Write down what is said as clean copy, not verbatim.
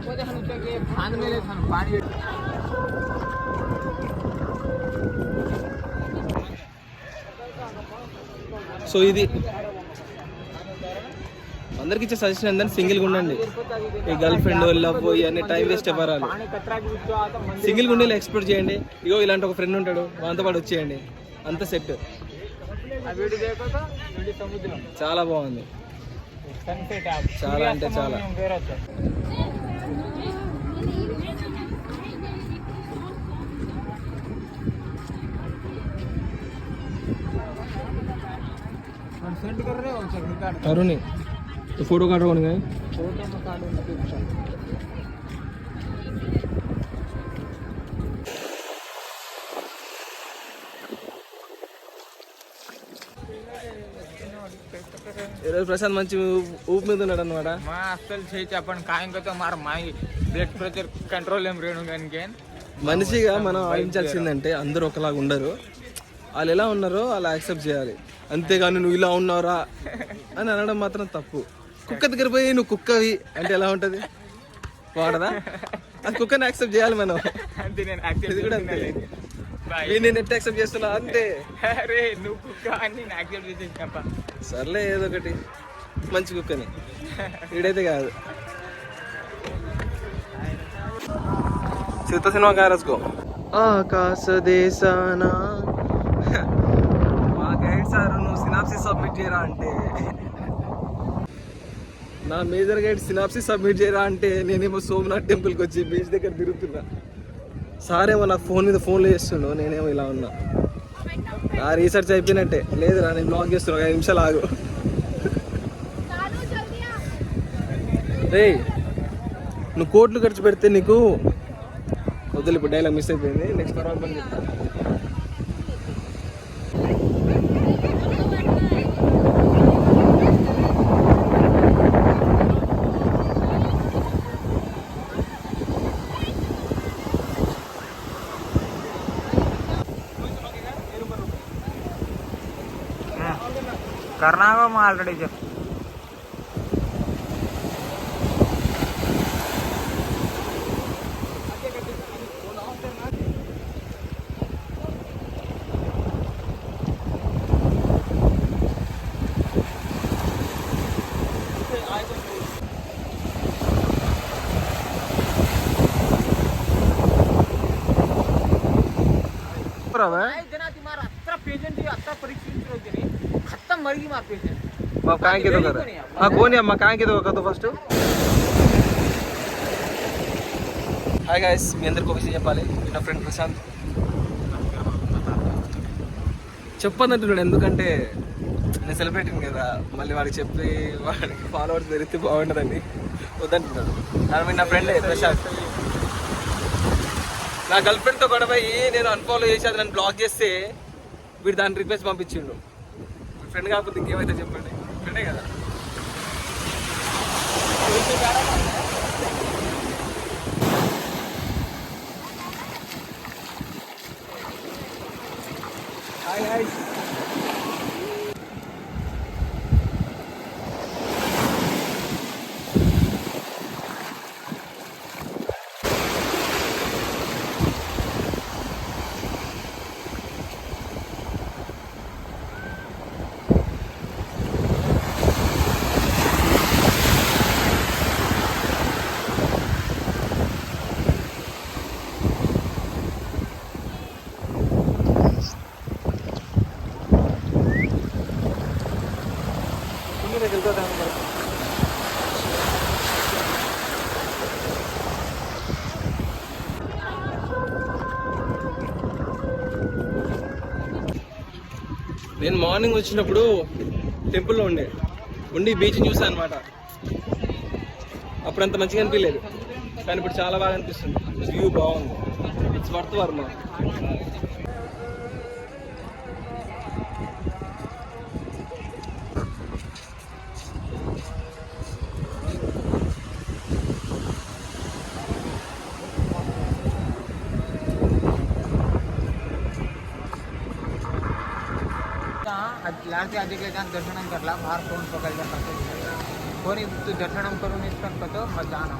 So ఇది అందరికి ఇచ్చే సజెషన్ ఏంటంటే సింగిల్గా ఉండండి. ఈ గర్ల్ ఫ్రెండ్ లవ్ ఇవన్నీ టైం వేస్ట్ అవ్వాలి. సింగిల్గా ఉండి ఎక్స్ప్లోర్ చేయండి. ఇగో ఇలాంటి ఒక ఫ్రెండ్ ఉంటాడు, వాళ్ళతో పాటు వచ్చేయండి, అంత సెట్. చాలా బాగుంది, చాలా అంటే చాలా. अरुणी तो फोटो काट रहा है ప్రశాంత్ మంచి ఊపి మీద ఉన్నాడు అనమాట. మా అస్సలు చేయి చెప్పండి కాయంతో మరి మా బ్లడ్ ప్రెషర్ కంట్రోల్ ఏం రేణు కానీ మనిషిగా మనం ఆలోచించాల్సిందంటే అందరూ ఒకలాగా ఉండరు, వాళ్ళు ఎలా ఉన్నారో అలా యాక్సెప్ట్ చేయాలి. అంతేగాని నువ్వు ఇలా ఉన్నావురా అని అనడం మాత్రం తప్పు. కుక్క దగ్గర పోయి నువ్వు కుక్కవి అంటే ఎలా ఉంటుంది, వాడదా? అది కుక్కని యాక్సెప్ట్ చేయాలి మనం. ఇది కూడా అంతే, నేను ఎట్లా యాక్సెప్ట్ చేస్తున్నా అంతే. నువ్వు కుక్క అని యాక్సెప్ట్ చేసేసినప్ప సర్లే ఏదో ఒకటి మంచి కుక్కని, వీడైతే కాదు. చిత్త సినిమా కారసుకో ఆకాశ దేశానా మా గైడ్ సార్ నువ్వు సినాప్సిస్ సబ్మిట్ చేయరా అంటే, నా మేజర్ గైడ్ సినాప్సిస్ సబ్మిట్ చేయరా అంటే నేనేమో సోమనాథ్ టెంపుల్కి వచ్చి బీచ్ దగ్గర తిరుగుతున్నా. సారేమో నాకు ఫోన్ మీద ఫోన్లో చేస్తుండో, నేనేమో ఇలా ఉన్నా. ఆ రీసెర్చ్ అయిపోయినట్టే. లేదురా నేను బ్లాగ్ చేస్తున్నా, 5 నిమిషాలు ఆగు. రే నువ్వు కోట్లు ఖర్చు పెడితే నీకు వద్దులు. ఇప్పుడు డైలాగ్ మిస్ అయిపోయింది, నెక్స్ట్ తర్వాత పని చెప్తాను. కర్ణాటక ఆల్రెడీ చెప్పు. ఫస్ట్ హాయ్ గైస్, మీ అందరికి ఒక విషయం చెప్పాలి. నా ఫ్రెండ్ ప్రశాంత్ చెప్పదంటున్నాడు, ఎందుకంటే నేను సెలబ్రేటింగ్ కదా, మళ్ళీ వాడికి చెప్పి వాడికి ఫాలోవర్స్ పెరిగితే బాగుంటుందండి, వద్దంటున్నాడు. నా ఫ్రెండే ప్రశాంత్. నా గర్ల్ ఫ్రెండ్తో గొడవ నేను అన్ఫాలో చేసి అది నన్ను బ్లాక్ చేస్తే వీడు దాని రిక్వెస్ట్ పంపించిండు. ఫ్రెండ్ కాకపోతే ఇంకేమైతే చెప్పండి, ఫ్రెండే కదా. Hi hi. నేను మార్నింగ్ వచ్చినప్పుడు టెంపుల్లో ఉండి బీచ్ చూసాను అనమాట. అప్పుడు అంత మంచిగా అనిపించలేదు, కానీ ఇప్పుడు చాలా బాగా అనిపిస్తుంది. వ్యూ బాగుంది, ఇట్స్ వర్త్ వర్మ. लास्ट आधी के दर्शन करला बाहर फोन पकड़ कोणी तू दर्शन करून येत पण मग जाणं